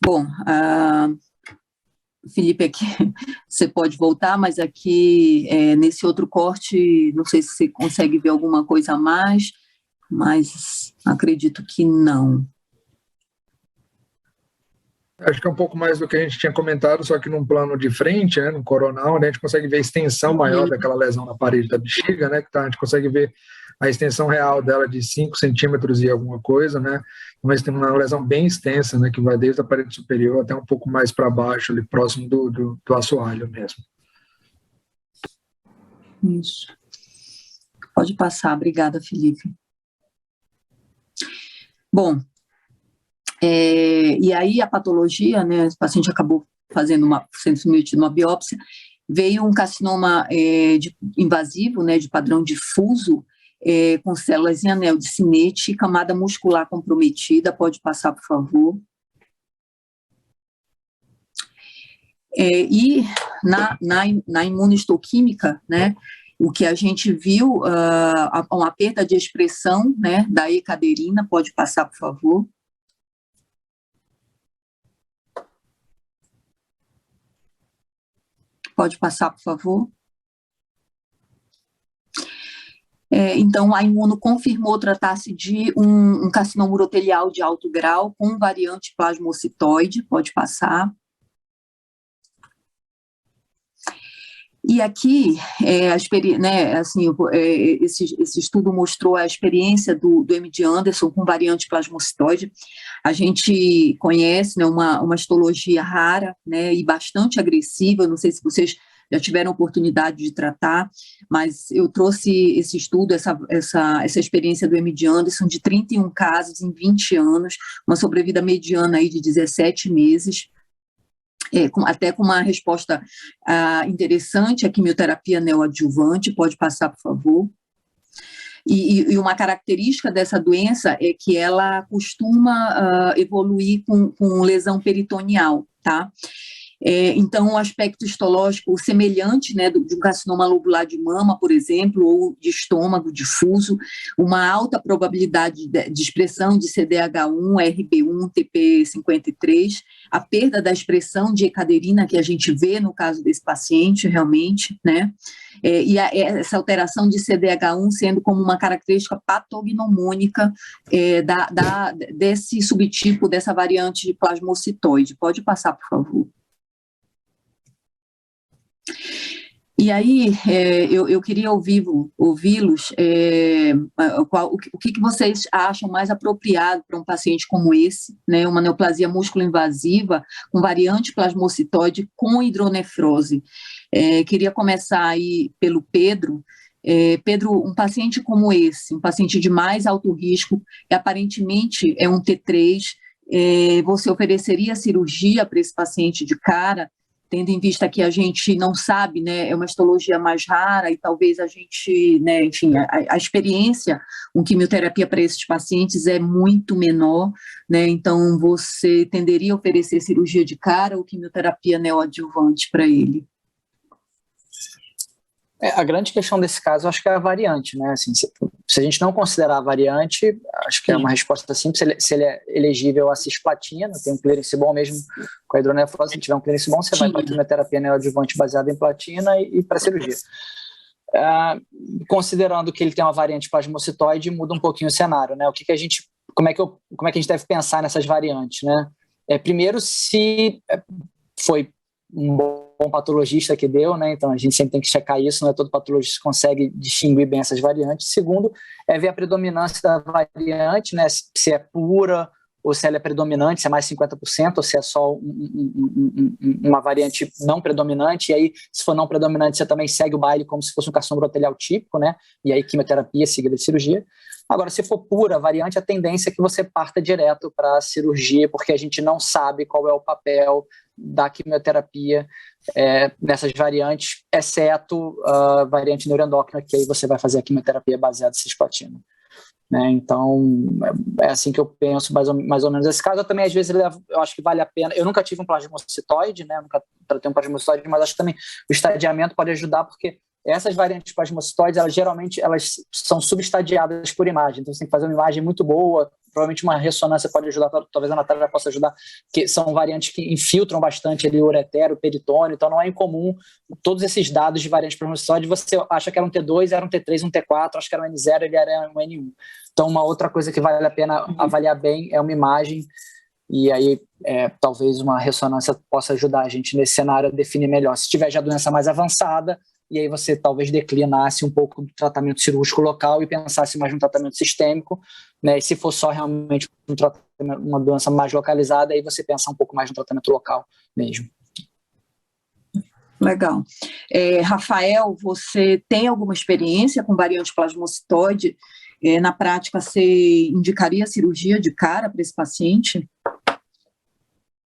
Bom, Felipe, aqui você pode voltar, mas aqui nesse outro corte, não sei se você consegue ver alguma coisa a mais, mas acredito que não. Acho que é um pouco mais do que a gente tinha comentado, só que num plano de frente, né, no coronal, né, a gente consegue ver a extensão maior daquela lesão na parede da bexiga, né, a gente consegue ver a extensão real dela de 5 centímetros e alguma coisa, né, mas tem uma lesão bem extensa, né, que vai desde a parede superior até um pouco mais para baixo, ali próximo do assoalho mesmo. Isso. Pode passar, obrigada, Felipe. Bom, e aí a patologia, né, o paciente acabou sendo submetido a uma biópsia, veio um carcinoma invasivo, né, de padrão difuso, com células em anel de Synnet e camada muscular comprometida. Pode passar, por favor. E na imunohistoquímica, né, o que a gente viu, uma perda de expressão, né, da E-caderina. Pode passar, por favor. Pode passar, por favor. Então, a imuno confirmou tratar-se de um carcinoma urotelial de alto grau com variante plasmocitoide. Pode passar. E aqui, né, assim, esse estudo mostrou a experiência do MD Anderson com variante plasmocitoide. A gente conhece, né, uma histologia rara, né, e bastante agressiva. Não sei se vocês já tiveram oportunidade de tratar, mas eu trouxe esse estudo, essa experiência do MD Anderson, de 31 casos em 20 anos, uma sobrevida mediana aí de 17 meses, até com uma resposta interessante à quimioterapia neoadjuvante. Pode passar, por favor. E uma característica dessa doença é que ela costuma evoluir com lesão peritoneal, tá? Então, o aspecto histológico semelhante, né, de um carcinoma lobular de mama, por exemplo, ou de estômago difuso, uma alta probabilidade de expressão de CDH1, RB1, TP53, a perda da expressão de E-caderina que a gente vê no caso desse paciente, realmente, né, e essa alteração de CDH1 sendo como uma característica patognomônica desse subtipo, dessa variante de plasmocitoide. Pode passar, por favor. E aí, eu queria ouvi-los, o que vocês acham mais apropriado para um paciente como esse, né, uma neoplasia músculo-invasiva com variante plasmocitoide com hidronefrose. Queria começar aí pelo Pedro. Pedro, um paciente como esse, um paciente de mais alto risco, aparentemente é um T3, você ofereceria cirurgia para esse paciente de cara, tendo em vista que a gente não sabe, né, é uma histologia mais rara e talvez a gente, né, enfim, a experiência com quimioterapia para esses pacientes é muito menor, né, então você tenderia a oferecer cirurgia de cara ou quimioterapia neoadjuvante para ele? A grande questão desse caso, eu acho que é a variante, né? Assim, se a gente não considerar a variante, acho que é uma resposta simples. Se ele é elegível a cisplatina, tem um clearance bom mesmo com a hidronefrose, se tiver um clearance bom, você vai para a quimioterapia neoadjuvante baseada em platina e para cirurgia. Considerando que ele tem uma variante plasmocitoide, muda um pouquinho o cenário, né? Como é que a gente deve pensar nessas variantes, né? Primeiro, se foi um bom patologista que deu, né? Então a gente sempre tem que checar isso, não é todo patologista que consegue distinguir bem essas variantes. Segundo, ver a predominância da variante, né? Se é pura ou se ela é predominante, se é mais 50%, ou se é só uma variante não predominante. E aí, se for não predominante, você também segue o baile como se fosse um carcinoma urotelial típico, né? E aí quimioterapia seguida de cirurgia. Agora, se for pura variante, a tendência é que você parta direto para a cirurgia, porque a gente não sabe qual é o papel da quimioterapia nessas variantes, exceto a variante neuroendócrina, que aí você vai fazer a quimioterapia baseada em cisplatina. Né? Então, é assim que eu penso mais ou menos esse caso. Eu também, às vezes, eu acho que vale a pena. Eu nunca tive um plasmocitoide, né? Nunca tratei um plasmocitoide, mas acho que também o estadiamento pode ajudar, porque essas variantes plasmocitoides, geralmente são subestadiadas por imagem, então você tem que fazer uma imagem muito boa, provavelmente uma ressonância pode ajudar, talvez a Natália possa ajudar, que são variantes que infiltram bastante ali o ureter, o peritônio, então não é incomum todos esses dados de variantes plasmocitoides, você acha que era um T2, era um T3, um T4, acho que era um N0, ele era um N1. Então uma outra coisa que vale a pena avaliar bem é uma imagem, e aí talvez uma ressonância possa ajudar a gente nesse cenário a definir melhor. Se tiver já doença mais avançada, e aí você talvez declinasse um pouco do tratamento cirúrgico local e pensasse mais no tratamento sistêmico, né? E se for só realmente uma doença mais localizada, aí você pensa um pouco mais no tratamento local mesmo. Legal. Rafael, você tem alguma experiência com variante plasmocitoide? Na prática, você indicaria cirurgia de cara para esse paciente?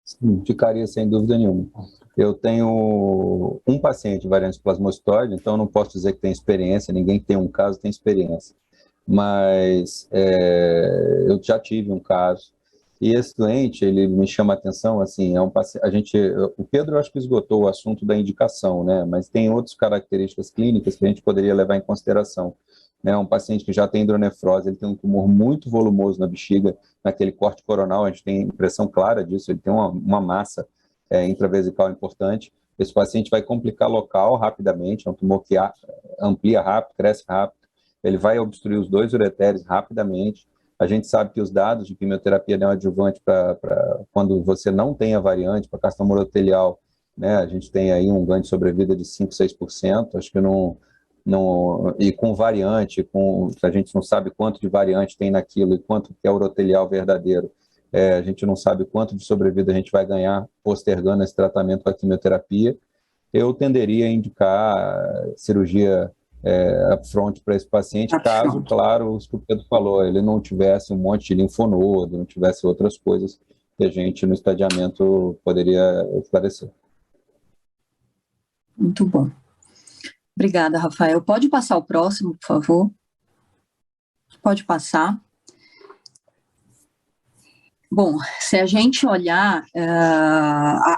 Sim, indicaria sem dúvida nenhuma. Eu tenho um paciente variante plasmocitoide, então não posso dizer que tem experiência, ninguém que tem um caso tem experiência. Mas eu já tive um caso, e esse doente, ele me chama a atenção, assim, o Pedro acho que esgotou o assunto da indicação, né? Mas tem outras características clínicas que a gente poderia levar em consideração. Né? Um paciente que já tem hidronefrose, ele tem um tumor muito volumoso na bexiga, naquele corte coronal, a gente tem impressão clara disso, ele tem uma massa intravesical importante. Esse paciente vai complicar local rapidamente, é um tumor que amplia rápido, cresce rápido, ele vai obstruir os 2 ureteres rapidamente. A gente sabe que os dados de quimioterapia neoadjuvante para quando você não tem a variante, para carcinoma urotelial, né, a gente tem aí um ganho de sobrevida de 5, 6%, acho que e com variante, a gente não sabe quanto de variante tem naquilo e quanto que é urotelial verdadeiro, a gente não sabe quanto de sobrevida a gente vai ganhar postergando esse tratamento com a quimioterapia. Eu tenderia a indicar cirurgia upfront para esse paciente, caso, claro, o que o Pedro falou, ele não tivesse um monte de linfonodo, não tivesse outras coisas que a gente no estadiamento poderia esclarecer. Muito bom. Obrigada, Rafael. Pode passar o próximo, por favor? Pode passar. Bom, se a gente olhar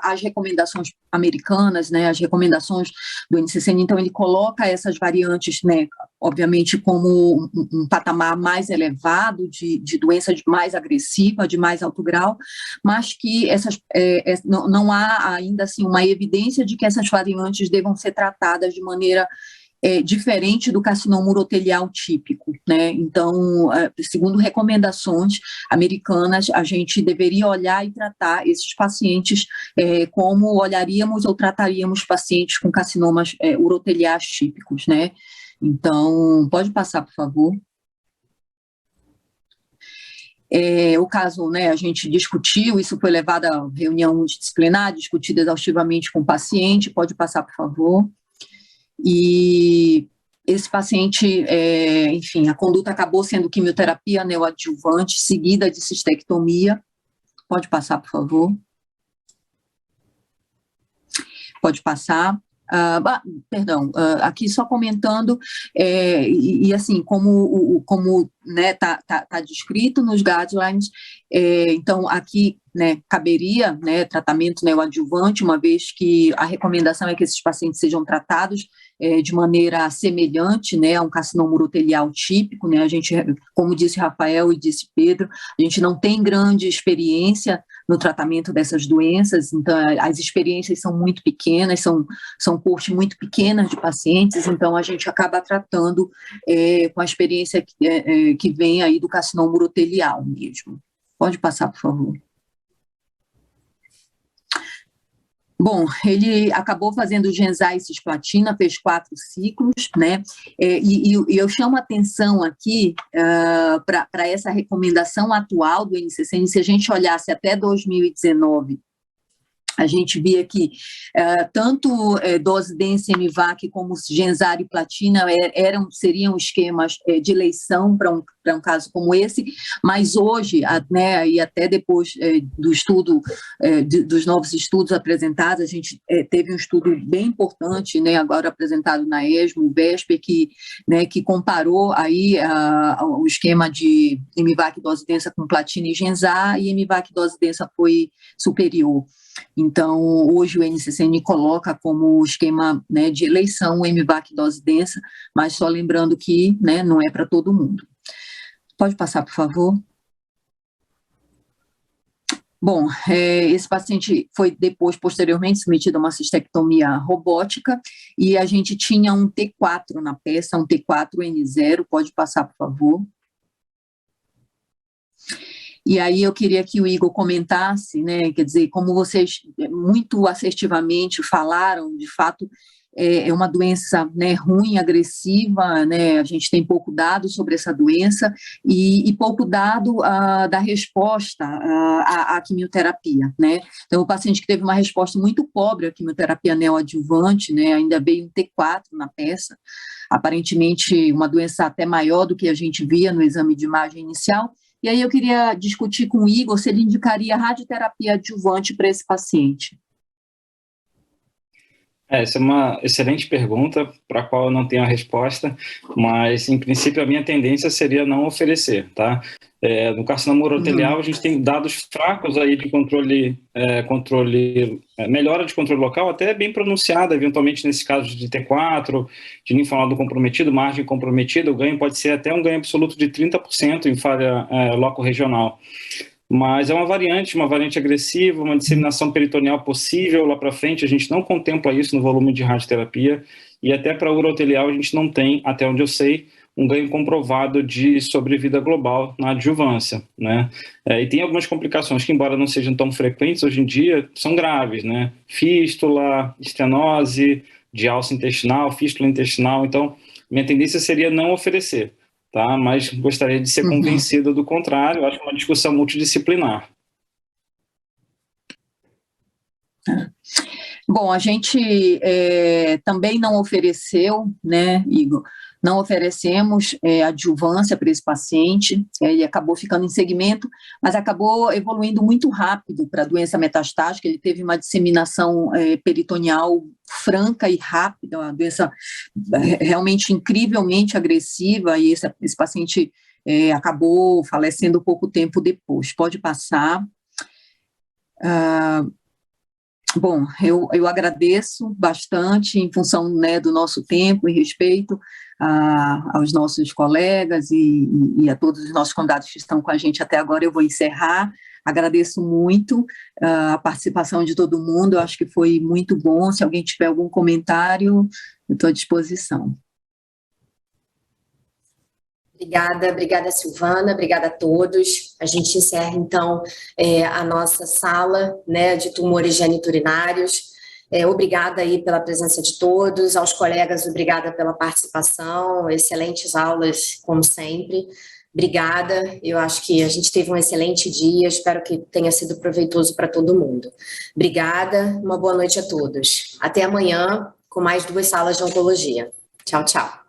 as recomendações americanas, né, as recomendações do NCCN, então ele coloca essas variantes, né, obviamente como um patamar mais elevado de doença mais agressiva, de mais alto grau, mas que não há ainda assim uma evidência de que essas variantes devam ser tratadas de maneira diferente do carcinoma urotelial típico, né? Então, segundo recomendações americanas, a gente deveria olhar e tratar esses pacientes como olharíamos ou trataríamos pacientes com carcinomas uroteliais típicos, né? Então, pode passar, por favor. O caso, né, a gente discutiu, isso foi levado à reunião multidisciplinar, discutido exaustivamente com o paciente, pode passar, por favor. E esse paciente, enfim, a conduta acabou sendo quimioterapia neoadjuvante, seguida de cistectomia. Pode passar, por favor. Pode passar. Perdão, aqui só comentando, e assim, como né, tá descrito nos guidelines, então aqui, né, caberia, né, tratamento neoadjuvante, uma vez que a recomendação é que esses pacientes sejam tratados de maneira semelhante, né, a um carcinoma urotelial típico, né, a gente, como disse Rafael e disse Pedro, a gente não tem grande experiência no tratamento dessas doenças, então as experiências são muito pequenas, são cortes muito pequenas de pacientes, então a gente acaba tratando com a experiência que vem aí do carcinoma urotelial mesmo. Pode passar, por favor. Bom, ele acabou fazendo Genzai e cisplatina, fez 4 ciclos, né? E eu chamo a atenção aqui para essa recomendação atual do NCCN. Se a gente olhasse até 2019, a gente via que tanto dose densa MVAC como Genzar e platina seriam esquemas de eleição para um caso como esse, mas hoje, né, e até depois do estudo, dos novos estudos apresentados, a gente teve um estudo bem importante, né, agora apresentado na ESMO, o VESPER, que comparou aí o esquema de MVAC dose densa com platina e Genzar, e MVAC dose densa foi superior. Então, hoje o NCCN coloca como esquema, né, de eleição o MVAC dose densa, mas só lembrando que, né, não é para todo mundo. Pode passar, por favor. Bom, esse paciente foi depois, posteriormente, submetido a uma cistectomia robótica e a gente tinha um T4 na peça, um T4N0, pode passar, por favor. E aí eu queria que o Igor comentasse, né, quer dizer, como vocês muito assertivamente falaram, de fato, é uma doença, né, ruim, agressiva, né, a gente tem pouco dado sobre essa doença e pouco dado da resposta à quimioterapia, né. Então, o paciente que teve uma resposta muito pobre à quimioterapia neoadjuvante, né, ainda veio um T4 na peça, aparentemente uma doença até maior do que a gente via no exame de imagem inicial. E aí eu queria discutir com o Igor se ele indicaria radioterapia adjuvante para esse paciente. Essa é uma excelente pergunta para a qual eu não tenho a resposta, mas, em princípio, a minha tendência seria não oferecer, tá? No carcinoma urotelial, a gente tem dados fracos aí de melhora de controle local, até bem pronunciada, eventualmente nesse caso de T4, de linfonodo comprometido, margem comprometida, o ganho pode ser até um ganho absoluto de 30% em falha loco-regional. Mas é uma variante agressiva, uma disseminação peritoneal possível lá para frente, a gente não contempla isso no volume de radioterapia, e até para urotelial a gente não tem, até onde eu sei, um ganho comprovado de sobrevida global na adjuvância, né? E tem algumas complicações que, embora não sejam tão frequentes hoje em dia, são graves, né? Fístula, estenose, de alça intestinal, fístula intestinal, então minha tendência seria não oferecer. Tá? Mas gostaria de ser convencido do contrário. Acho que é uma discussão multidisciplinar. Bom, a gente também não ofereceu, né, Igor? Não oferecemos adjuvância para esse paciente, ele acabou ficando em segmento, mas acabou evoluindo muito rápido para a doença metastática, ele teve uma disseminação peritoneal franca e rápida, uma doença realmente incrivelmente agressiva, e esse paciente acabou falecendo pouco tempo depois. Pode passar. Bom, eu agradeço bastante em função, né, do nosso tempo e respeito aos nossos colegas e a todos os nossos convidados que estão com a gente até agora. Eu vou encerrar. Agradeço muito a participação de todo mundo, eu acho que foi muito bom. Se alguém tiver algum comentário, eu estou à disposição. Obrigada, Silvana, obrigada a todos. A gente encerra, então, a nossa sala, né, de tumores geniturinários. Obrigada aí pela presença de todos, aos colegas, obrigada pela participação, excelentes aulas, como sempre. Obrigada, eu acho que a gente teve um excelente dia, espero que tenha sido proveitoso para todo mundo. Obrigada, uma boa noite a todos. Até amanhã, com mais 2 salas de oncologia. Tchau, tchau.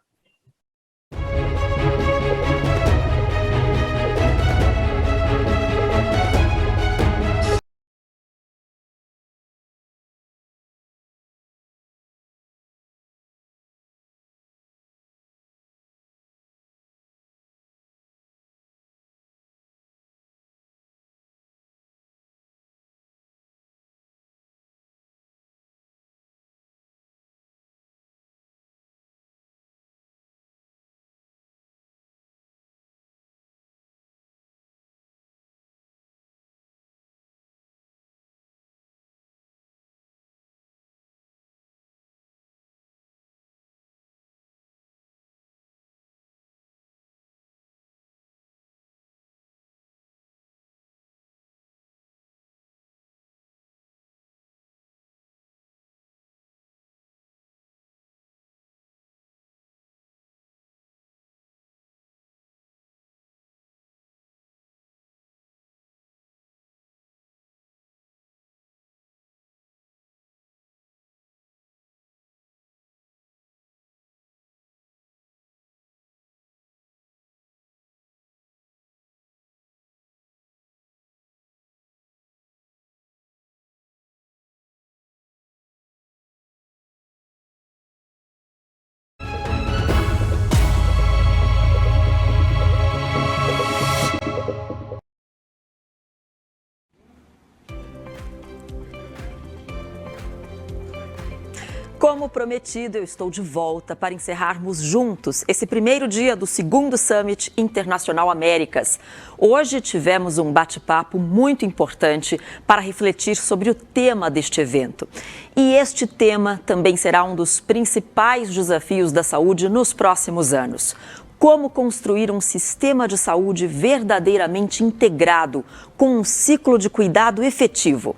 Como prometido, eu estou de volta para encerrarmos juntos esse primeiro dia do 2º Summit Internacional Américas. Hoje tivemos um bate-papo muito importante para refletir sobre o tema deste evento. E este tema também será um dos principais desafios da saúde nos próximos anos: Como construir um sistema de saúde verdadeiramente integrado, com um ciclo de cuidado efetivo.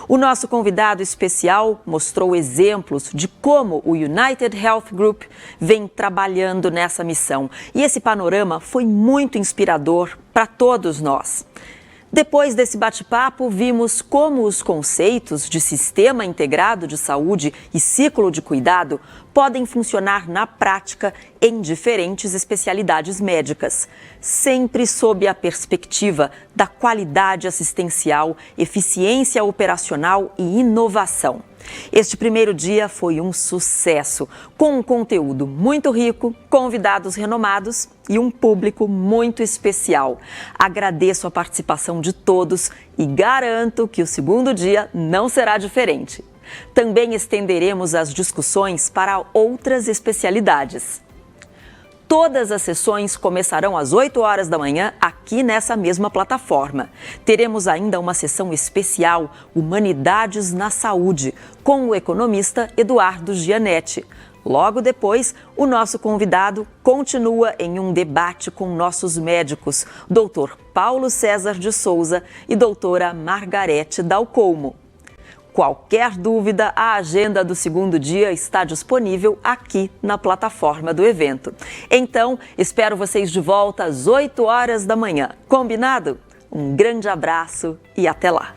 O nosso convidado especial mostrou exemplos de como o United Health Group vem trabalhando nessa missão. E esse panorama foi muito inspirador para todos nós. Depois desse bate-papo, vimos como os conceitos de sistema integrado de saúde e ciclo de cuidado podem funcionar na prática em diferentes especialidades médicas, sempre sob a perspectiva da qualidade assistencial, eficiência operacional e inovação. Este primeiro dia foi um sucesso, com um conteúdo muito rico, convidados renomados e um público muito especial. Agradeço a participação de todos e garanto que o segundo dia não será diferente. Também estenderemos as discussões para outras especialidades. Todas as sessões começarão às 8 horas da manhã aqui nessa mesma plataforma. Teremos ainda uma sessão especial, Humanidades na Saúde, com o economista Eduardo Gianetti. Logo depois, o nosso convidado continua em um debate com nossos médicos, Dr. Paulo César de Souza e doutora Margarete Dalcolmo. Qualquer dúvida, a agenda do segundo dia está disponível aqui na plataforma do evento. Então, espero vocês de volta às 8 horas da manhã. Combinado? Um grande abraço e até lá!